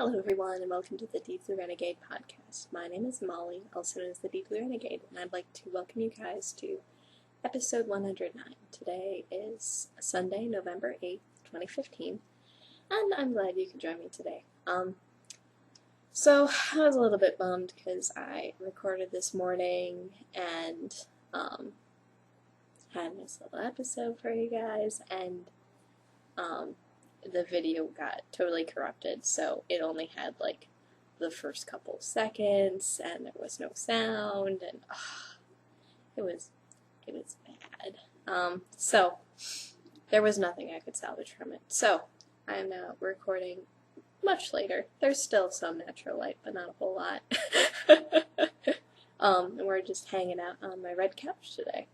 Hello everyone and welcome to the Deep Blue Renegade podcast. My name is Molly, also known as the Deep Blue Renegade, and I'd like to welcome you guys to episode 109. Today is Sunday, November 8th, 2015, and I'm glad you could join me today. So I was a little bit bummed because I recorded this morning and had this little episode for you guys, and the video got totally corrupted, so it only had like the first couple seconds and there was no sound, and it was bad. So there was nothing I could salvage from it. So I'm now recording much later. There's still some natural light, but not a whole lot. And we're just hanging out on my red couch today.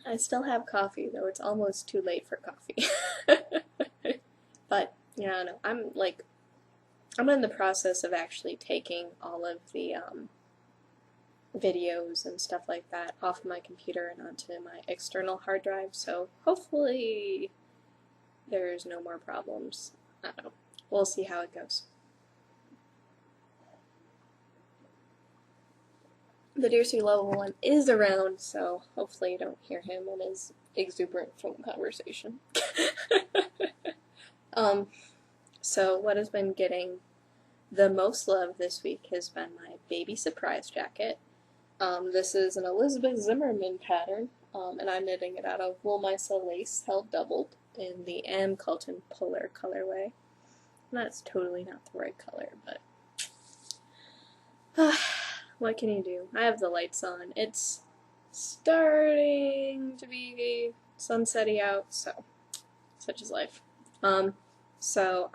I still have coffee, though it's almost too late for coffee. But, yeah, I don't know. I'm in the process of actually taking all of the videos and stuff like that off of my computer and onto my external hard drive, so hopefully there's no more problems. I don't know. We'll see how it goes. The Dear Level 1 is around, so hopefully you don't hear him and his exuberant phone conversation. So what has been getting the most love this week has been my baby surprise jacket. This is an Elizabeth Zimmerman pattern, and I'm knitting it out of wool micelle lace held doubled in the M. Colton Polar colorway. And that's totally not the right color, but what can you do? I have the lights on. It's starting to be sunsetty out, so such is life. So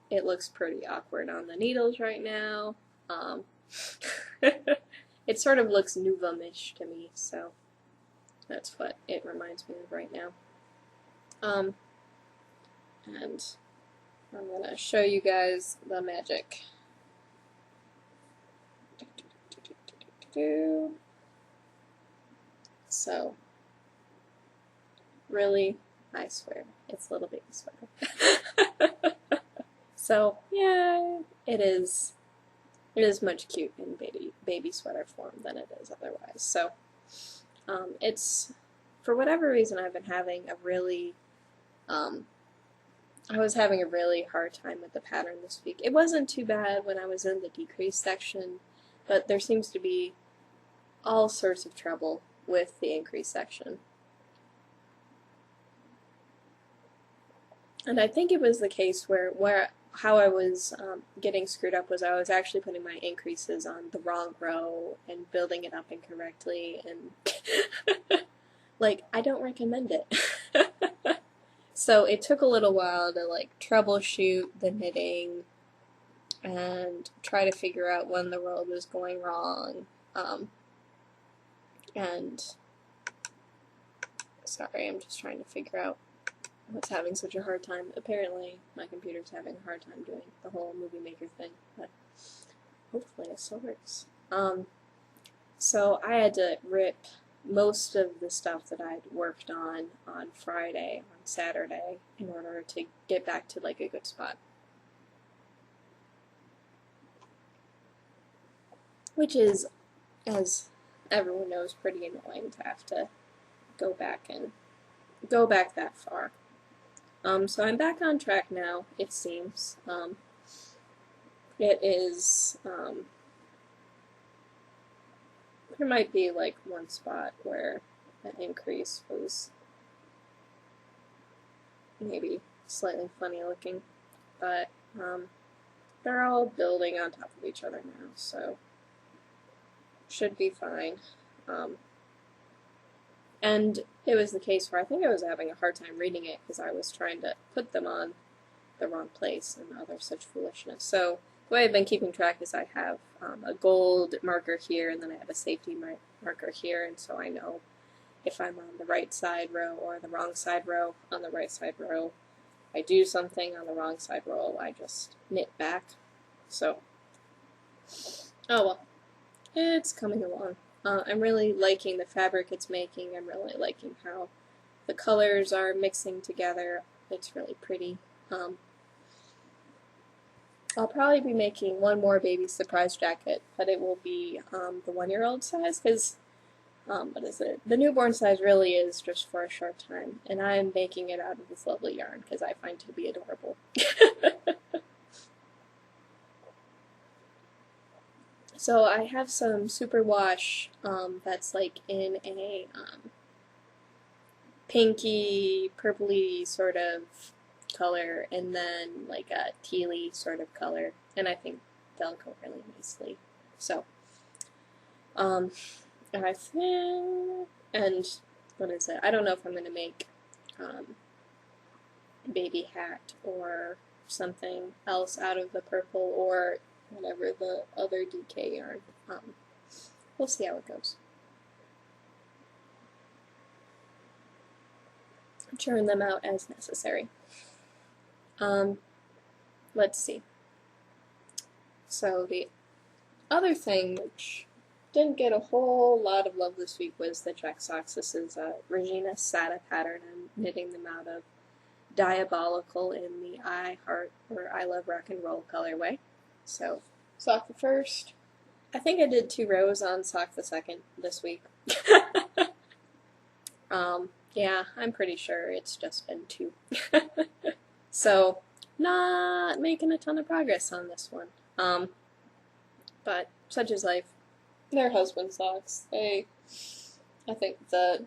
it looks pretty awkward on the needles right now. It sort of looks Nouveau-ish to me, so that's what it reminds me of right now. And I'm gonna show you guys the magic. So, really, I swear, it's a little baby sweater. So, yeah, it is much cute in baby sweater form than it is otherwise. So, it's, for whatever reason, I've been having a really, I was having a really hard time with the pattern this week. It wasn't too bad when I was in the decrease section, but there seems to be all sorts of trouble with the increase section. And I think it was the case where how I was getting screwed up was I was actually putting my increases on the wrong row and building it up incorrectly, and like, I don't recommend it. So it took a little while to like troubleshoot the knitting and try to figure out when the row was going wrong. And sorry, I'm just trying to figure out what's having such a hard time. Apparently my computer's having a hard time doing the whole movie maker thing, but hopefully it still works. So I had to rip most of the stuff that I'd worked on Friday, on Saturday, in order to get back to like a good spot. Which is, as everyone knows, pretty annoying to have to go back that far. So I'm back on track now, it seems. It is, there might be like one spot where an increase was maybe slightly funny looking, but they're all building on top of each other now, so should be fine. And it was the case where I think I was having a hard time reading it because I was trying to put them on the wrong place and other such foolishness. So the way I've been keeping track is I have a gold marker here, and then I have a safety marker here, and so I know if I'm on the right side row or the wrong side row. On the right side row, I do something. On the wrong side row, I just knit back. So, oh well, it's coming along. I'm really liking the fabric it's making. I'm really liking how the colors are mixing together. it's really pretty. I'll probably be making one more baby surprise jacket, but it will be the 1-year-old size, because what is it? The newborn size really is just for a short time, and I'm making it out of this lovely yarn because I find it to be adorable. So I have some superwash that's like in a pinky, purpley sort of color, and then like a tealy sort of color, and I think they'll go really nicely. So, I think, and what is it? I don't know if I'm going to make a baby hat or something else out of the purple or whatever the other DK yarn. We'll see how it goes. Churn them out as necessary. Let's see. So the other thing which didn't get a whole lot of love this week was the check socks. This is a Regina Sata pattern. I'm knitting them out of Diabolical in the I Heart or I Love Rock and Roll colorway. So sock the first. I think I did 2 rows on sock the second this week. Yeah, I'm pretty sure it's just been 2. So not making a ton of progress on this one. But such is life. They're husband socks. I think the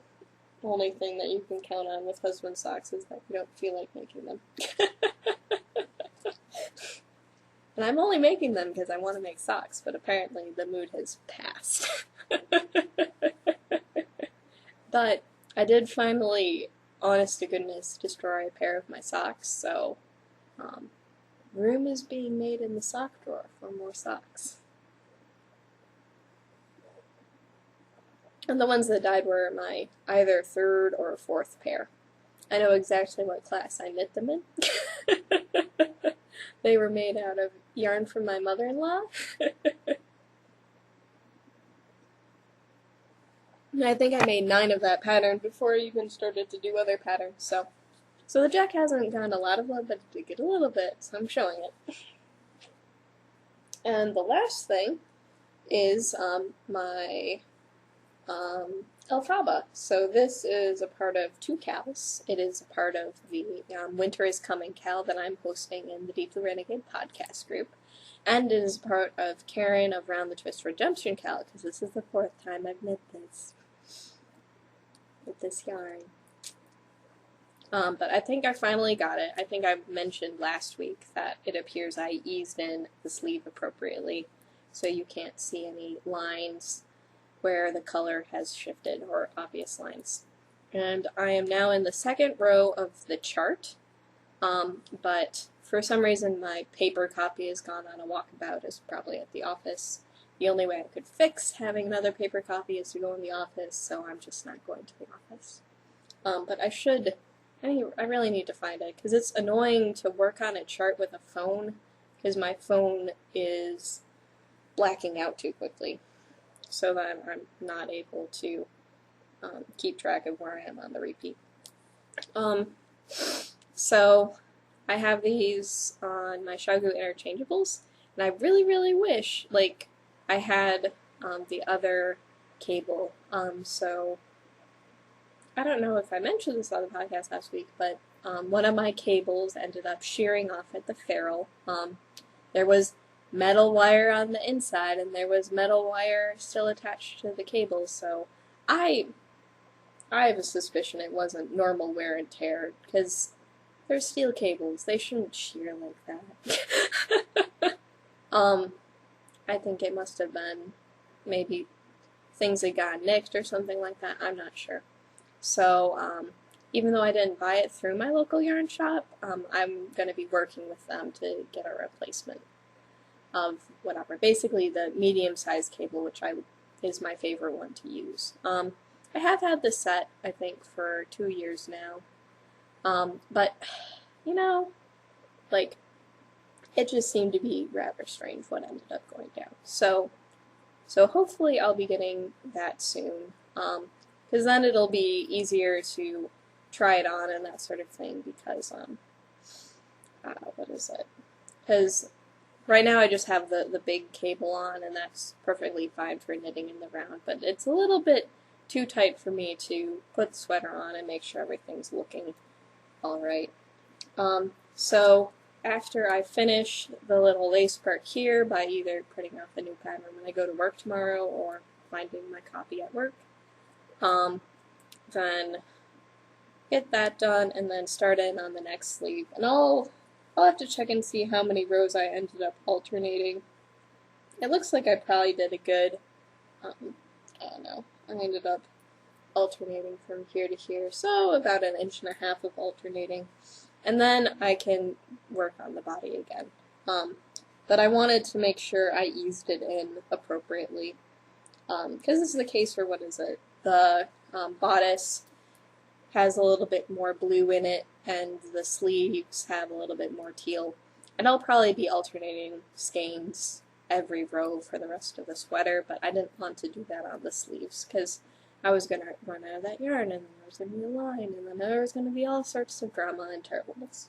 only thing that you can count on with husband socks is that you don't feel like making them. And I'm only making them because I want to make socks, but apparently the mood has passed. But I did finally, honest to goodness, destroy a pair of my socks, so room is being made in the sock drawer for more socks. And the ones that died were my either 3rd or 4th pair. I know exactly what class I knit them in. They were made out of yarn from my mother-in-law. I think I made 9 of that pattern before I even started to do other patterns, so the jack hasn't gotten a lot of love, but it did get a little bit, so I'm showing it. And the last thing is my Alfaba. So this is a part of 2 cals. It is a part of the Winter is Coming cal that I'm hosting in the Deep Blue Renegade podcast group. And it is part of Karen of Round the Twist Redemption cal, because this is the 4th time I've knit this with this yarn. But I think I finally got it. I think I mentioned last week that it appears I eased in the sleeve appropriately, so you can't see any lines where the color has shifted, or obvious lines. And I am now in the 2nd row of the chart, but for some reason my paper copy has gone on a walkabout, is probably at the office. The only way I could fix having another paper copy is to go in the office, so I'm just not going to the office. But I really need to find it, because it's annoying to work on a chart with a phone, because my phone is blacking out too quickly, so that I'm not able to keep track of where I am on the repeat. So I have these on my Shagu interchangeables, and I really, really wish, like, I had the other cable. So I don't know if I mentioned this on the podcast last week, but one of my cables ended up shearing off at the ferrule. There was metal wire on the inside, and there was metal wire still attached to the cable, so I have a suspicion it wasn't normal wear and tear, because they're steel cables. They shouldn't shear like that. I think it must have been maybe things that got nicked or something like that. I'm not sure. So, even though I didn't buy it through my local yarn shop, I'm going to be working with them to get a replacement of whatever. Basically the medium-sized cable, which is my favorite one to use. I have had this set, I think, for 2 years now. But, you know, like, it just seemed to be rather strange what ended up going down. So hopefully I'll be getting that soon. Because then it'll be easier to try it on and that sort of thing because, what is it? Because right now I just have the big cable on, and that's perfectly fine for knitting in the round, but it's a little bit too tight for me to put the sweater on and make sure everything's looking alright. So after I finish the little lace part here by either printing out the new pattern when I go to work tomorrow or finding my copy at work, then get that done and then start in on the next sleeve. And I'll have to check and see how many rows I ended up alternating. It looks like I probably did a good, I don't know, I ended up alternating from here to here, so about 1.5 inches of alternating. And then I can work on the body again. But I wanted to make sure I eased it in appropriately. Because this is the case for, what is it, the bodice has a little bit more blue in it, and the sleeves have a little bit more teal. And I'll probably be alternating skeins every row for the rest of the sweater, but I didn't want to do that on the sleeves, because I was going to run out of that yarn, and then there was going to be a line, and then there was going to be all sorts of drama and terribleness.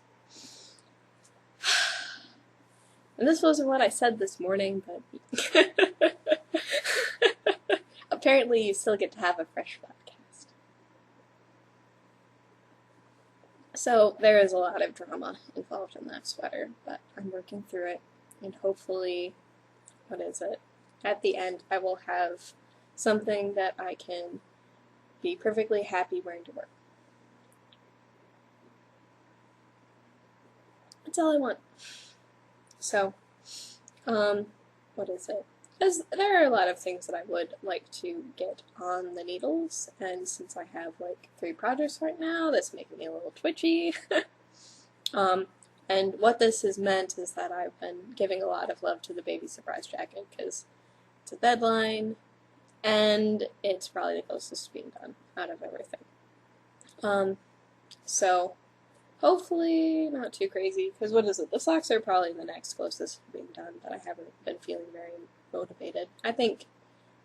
And this wasn't what I said this morning, but apparently you still get to have a fresh podcast. So there is a lot of drama involved in that sweater, but I'm working through it, and hopefully, what is it, at the end I will have something that I can be perfectly happy wearing to work. That's all I want. So, what is it? Because there are a lot of things that I would like to get on the needles, and since I have like 3 projects right now, that's making me a little twitchy. And what this has meant is that I've been giving a lot of love to the baby surprise jacket, because it's a deadline, and it's probably the closest to being done out of everything. So hopefully not too crazy, because what is it? The socks are probably the next closest to being done, but I haven't been feeling very motivated. I think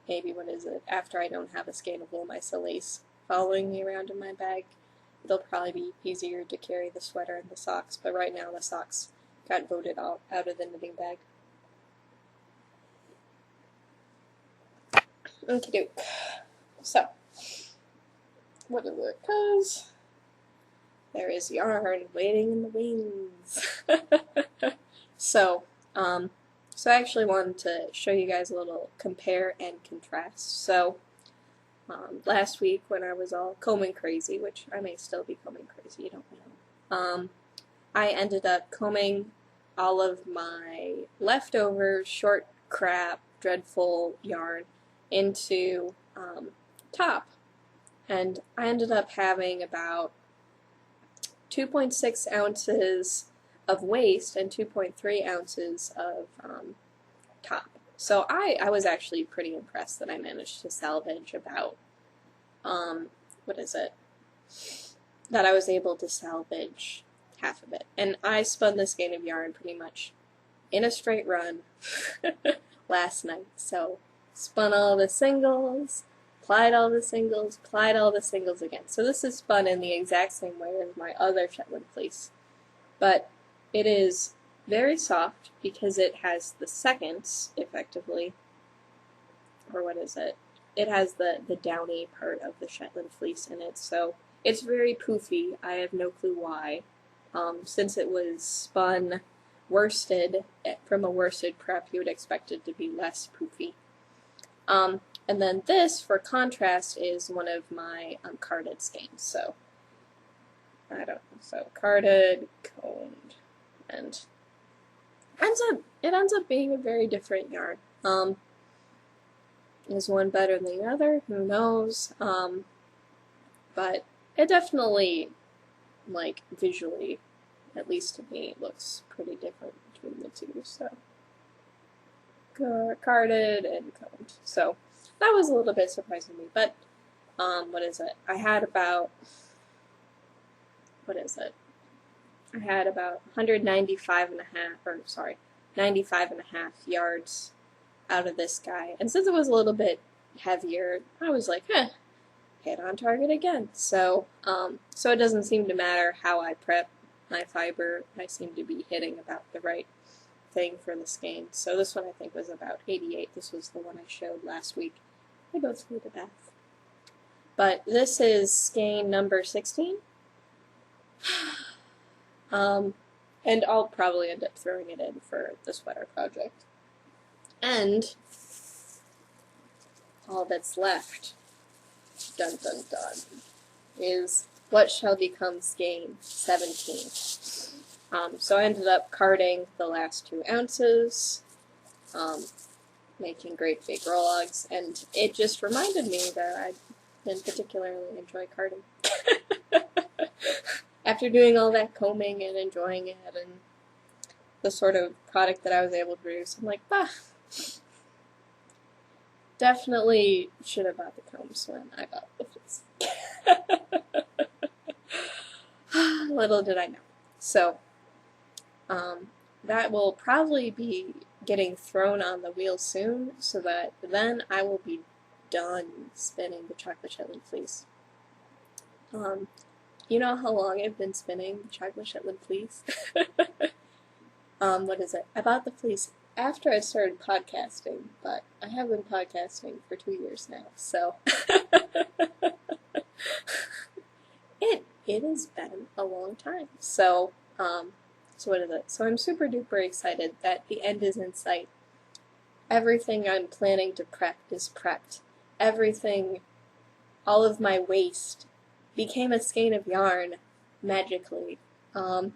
maybe, what is it, after I don't have a skein of wool mycel lace following me around in my bag, it'll probably be easier to carry the sweater and the socks, but right now the socks got voted out of the knitting bag. Okie doke. So, what is it? Because there is yarn waiting in the wings. So I actually wanted to show you guys a little compare and contrast. So, last week when I was all combing crazy, which I may still be combing crazy, you don't know, I ended up combing all of my leftover short crap, dreadful yarn into top, and I ended up having about 2.6 ounces of waist and 2.3 ounces of top. So I was actually pretty impressed that I managed to salvage about, what is it, that I was able to salvage half of it. And I spun this skein of yarn pretty much in a straight run last night. So spun all the singles, plied all the singles, plied all the singles again. So this is spun in the exact same way as my other Shetland fleece, but it is very soft because it has the seconds, effectively, or what is it? It has the downy part of the Shetland fleece in it, so it's very poofy. I have no clue why. Since it was spun worsted, from a worsted prep, you would expect it to be less poofy. And then this, for contrast, is one of my carded skeins. So, I don't know. So, carded, combed, and it ends up being a very different yarn. Is one better than the other? Who knows? But it definitely, like, visually, at least to me, looks pretty different between the two. So, carded and combed. So, that was a little bit surprising to me, but, what is it? I had about, what is it? I had about 95 and a half yards out of this guy, and since it was a little bit heavier, I was like, hit on target again. So, so it doesn't seem to matter how I prep my fiber, I seem to be hitting about the right thing for the skein. So this one I think was about 88. This was the one I showed last week. They both need a bath. But this is skein number 16. And I'll probably end up throwing it in for the sweater project. And all that's left, dun dun dun, is what shall become skein 17. So I ended up carding the last 2 ounces, making great big roll-logs, and it just reminded me that I didn't particularly enjoy carding. After doing all that combing and enjoying it and the sort of product that I was able to produce, I'm like, bah, definitely should have bought the combs when I bought the fleece. Little did I know. So, that will probably be getting thrown on the wheel soon, so that then I will be done spinning the chocolate Shetland fleece. You know how long I've been spinning the chocolate Shetland fleece? What is it? I bought the fleece after I started podcasting, but I have been podcasting for 2 years now, so it has been a long time. So, so what is it? So I'm super duper excited that the end is in sight. Everything I'm planning to prep is prepped. Everything, all of my waste, became a skein of yarn magically. And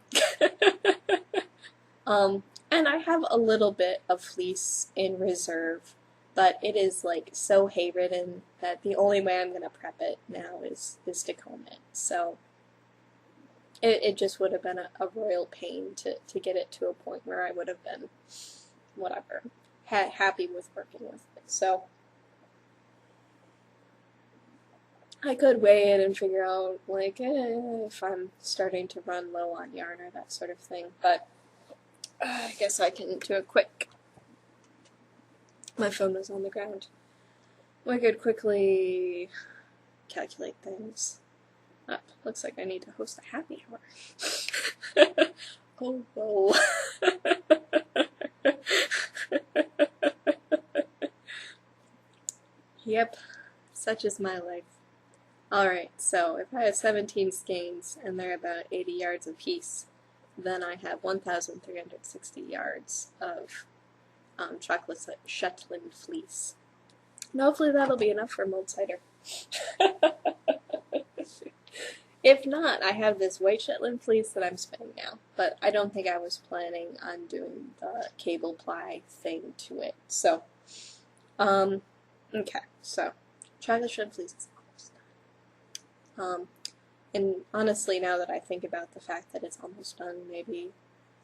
I have a little bit of fleece in reserve, but it is like so hay-ridden that the only way I'm going to prep it now is to comb it. So it just would have been a royal pain to get it to a point where I would have been, whatever, happy with working with it. So I could weigh it and figure out, like, if I'm starting to run low on yarn or that sort of thing, but I guess I can do it quick. My phone was on the ground. I could quickly calculate things. Looks like I need to host a happy hour. Oh, whoa. Yep, such is my life. Alright, so if I have 17 skeins and they're about 80 yards apiece, then I have 1,360 yards of chocolate Shetland fleece. And hopefully that'll be enough for mulled cider. If not, I have this white Shetland fleece that I'm spinning now, but I don't think I was planning on doing the cable ply thing to it. So, okay, so chocolate Shetland fleece is almost done. And honestly, now that I think about the fact that it's almost done, maybe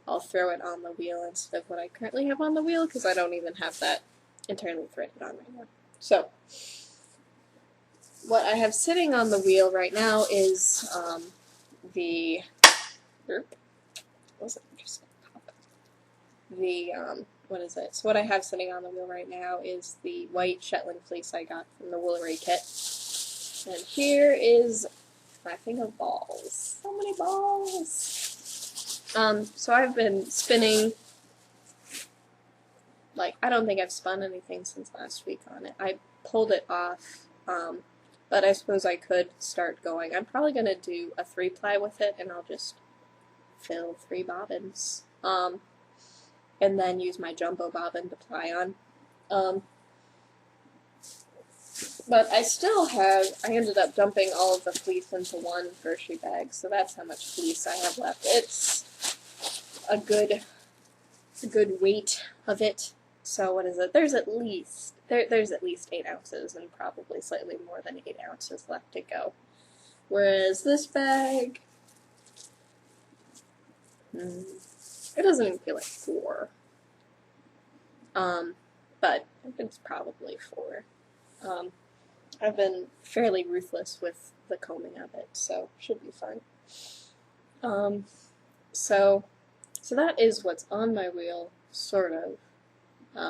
I'll throw it on the wheel instead of what I currently have on the wheel, because I don't even have that entirely threaded on right now. So, what I have sitting on the wheel right now is the, what is it? So what I have sitting on the wheel right now is the white Shetland fleece I got from the Woolery kit. And here is my thing of balls. So many balls! So I've been spinning, like, I don't think I've spun anything since last week on it. I pulled it off, but I suppose I could start going. I'm probably going to do a 3-ply with it, and I'll just fill 3 bobbins, and then use my jumbo bobbin to ply on. But I still have, I ended up dumping all of the fleece into one grocery bag, so that's how much fleece I have left. It's a good weight of it. So what is it? There's at least 8 ounces and probably slightly more than 8 ounces left to go. Whereas this bag, it doesn't even feel like 4. But I think it's probably 4. I've been fairly ruthless with the combing of it, so should be fine. So that is what's on my wheel, sort of,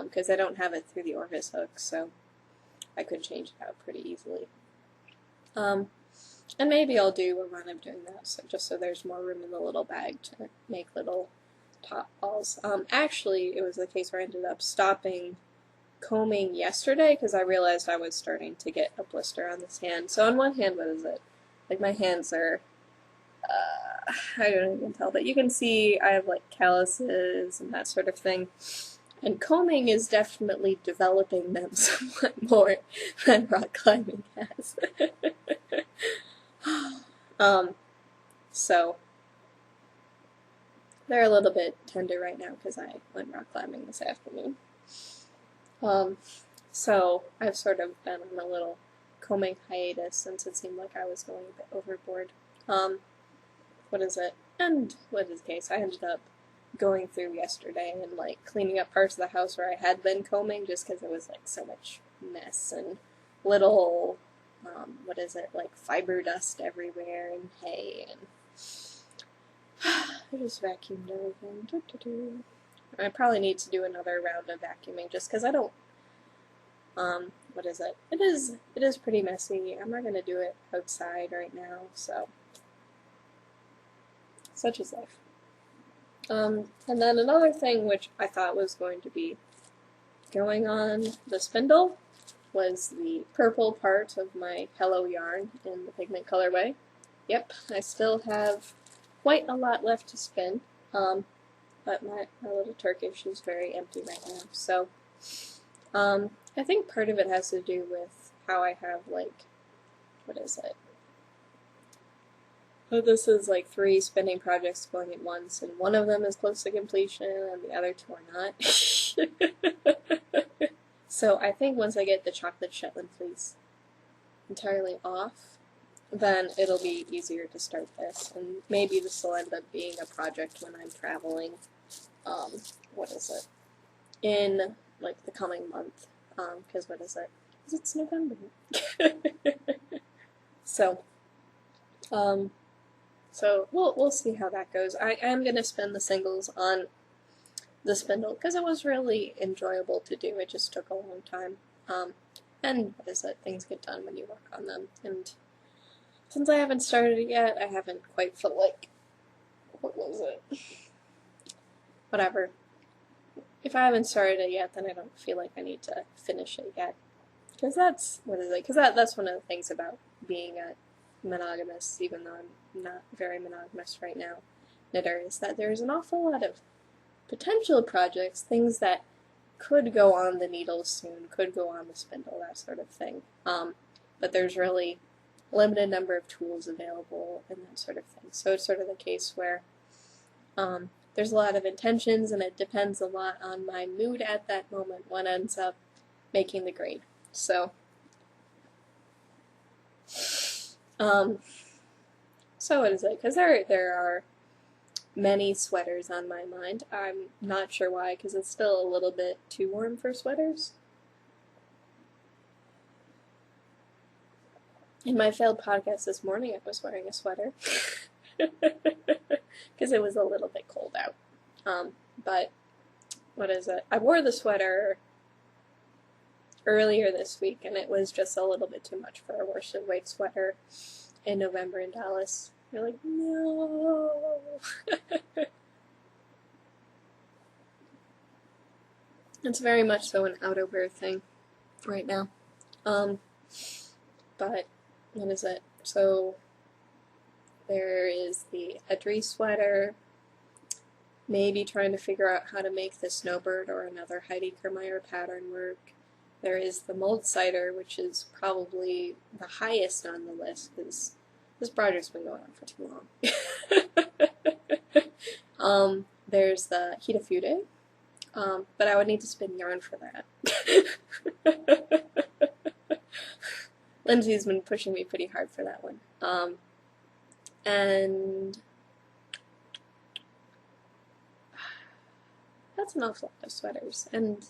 because I don't have it through the orifice hook, so I could change it out pretty easily. And maybe I'll do a run of doing that, so just so there's more room in the little bag to make little top balls. Actually, it was the case where I ended up stopping combing yesterday because I realized I was starting to get a blister on this hand. So on one hand, what is it? Like my hands are, I don't even tell, but you can see I have like calluses and that sort of thing. And combing is definitely developing them somewhat more than rock climbing has. So they're a little bit tender right now because I went rock climbing this afternoon. So I've sort of been on a little combing hiatus since it seemed like I was going a bit overboard. What is it? And what is the case? I ended up going through yesterday and like cleaning up parts of the house where I had been combing just because it was like so much mess and little, what is it, like fiber dust everywhere and hay, and I just vacuumed everything. I probably need to do another round of vacuuming just because I don't, what is it? It is pretty messy. I'm not going to do it outside right now, so such is life. And then another thing which I thought was going to be going on the spindle was the purple part of my Hello yarn in the pigment colorway. Yep, I still have quite a lot left to spin, but my little Turkish is very empty right now, so I think part of it has to do with how I have, like, what is it? So this is like 3 spinning projects going at once, and one of them is close to completion, and the other 2 are not. So I think once I get the chocolate Shetland fleece entirely off, then it'll be easier to start this, and maybe this will end up being a project when I'm traveling, what is it, in, like, the coming month, because what is it? Because it's November. So we'll see how that goes. I am going to spin the singles on the spindle because it was really enjoyable to do. It just took a long time. And what is it? Things get done when you work on them. And since I haven't started it yet, I haven't quite felt like, what was it? Whatever. If I haven't started it yet, then I don't feel like I need to finish it yet. Because that's, what is it? Because that's one of the things about being a monogamous, even though I'm not very monogamous right now, knitter, is that there's an awful lot of potential projects, things that could go on the needles soon, could go on the spindle, that sort of thing. But there's really a limited number of tools available and that sort of thing. So it's sort of the case where there's a lot of intentions, and it depends a lot on my mood at that moment what ends up making the grade. So so what is it? Because there are many sweaters on my mind. I'm not sure why, because it's still a little bit too warm for sweaters. In my failed podcast this morning, I was wearing a sweater. Because it was a little bit cold out. But, what is it? I wore the sweater earlier this week, and it was just a little bit too much for a worsted weight sweater in November in Dallas. You're like, no. It's very much so an outerwear thing right now. But, what is it? So, there is the Edry sweater, maybe trying to figure out how to make the Snowbird or another Heidi Kermeyer pattern work. There is the mold cider, which is probably the highest on the list, because this project's been going on for too long. There's the Hita Fude, but I would need to spin yarn for that. Lindsay's been pushing me pretty hard for that one. And that's an awful lot of sweaters, and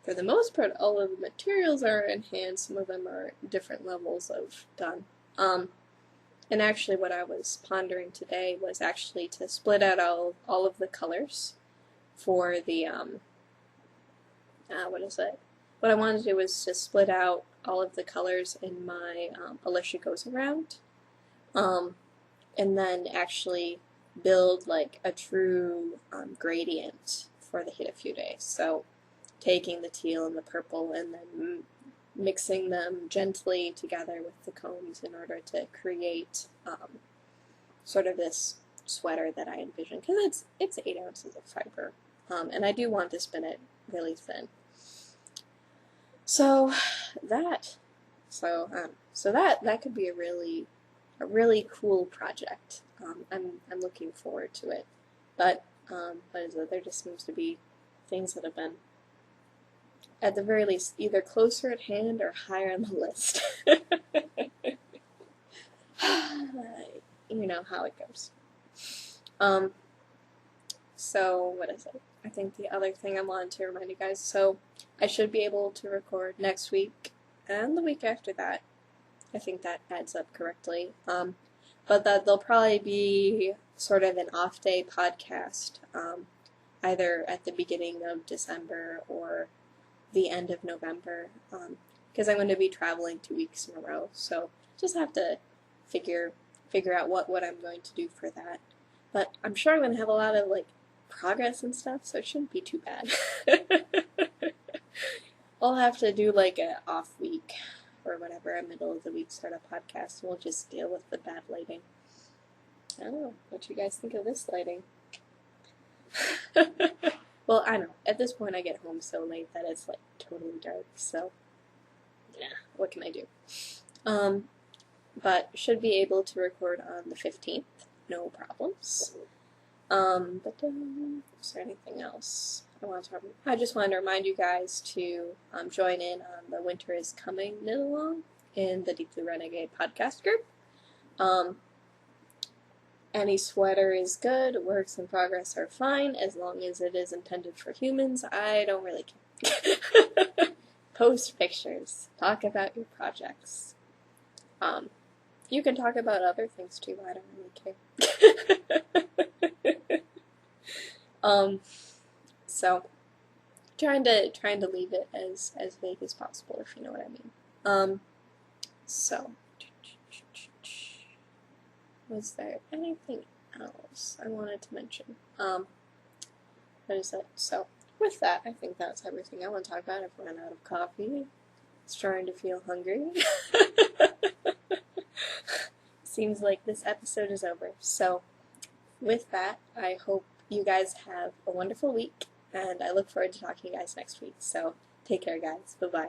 for the most part, all of the materials are in hand. Some of them are different levels of done. And actually what I was pondering today was actually to split out all of the colors for the, what is it? What I wanted to do was to split out all of the colors in my Alicia Goes Around, and then actually build like a true gradient for the Hit a Few Days. So taking the teal and the purple and then mixing them gently together with the combs in order to create sort of this sweater that I envision, because it's 8 ounces of fiber, and I do want to spin it really thin. So that could be a really cool project. I'm looking forward to it, but there just seems to be things that have been, at the very least, either closer at hand or higher on the list. You know how it goes. So what is it? I think the other thing I wanted to remind you guys, so I should be able to record next week and the week after that. I think that adds up correctly. But that there'll probably be sort of an off-day podcast, either at the beginning of December or the end of November, because I'm going to be traveling 2 weeks in a row, so just have to figure out what I'm going to do for that. But I'm sure I'm going to have a lot of like progress and stuff, so it shouldn't be too bad. I'll have to do like an off week or whatever, a middle of the week sort of podcast, and we'll just deal with the bad lighting. I don't know what you guys think of this lighting. Well, I know, at this point I get home so late that it's like totally dark, so yeah, what can I do? But should be able to record on the 15th, no problems. Is there anything else I want to talk about? I just wanted to remind you guys to join in on the Winter is Coming knit along in the Deep Blue Renegade podcast group. Any sweater is good, works in progress are fine, as long as it is intended for humans. I don't really care. Post pictures. Talk about your projects. You can talk about other things too, I don't really care. So trying to leave it as vague as possible, if you know what I mean. So was there anything else I wanted to mention? What is it? So with that, I think that's everything I want to talk about. I've run out of coffee. Starting to feel hungry. Seems like this episode is over. So with that, I hope you guys have a wonderful week, and I look forward to talking to you guys next week. So take care, guys. Bye-bye.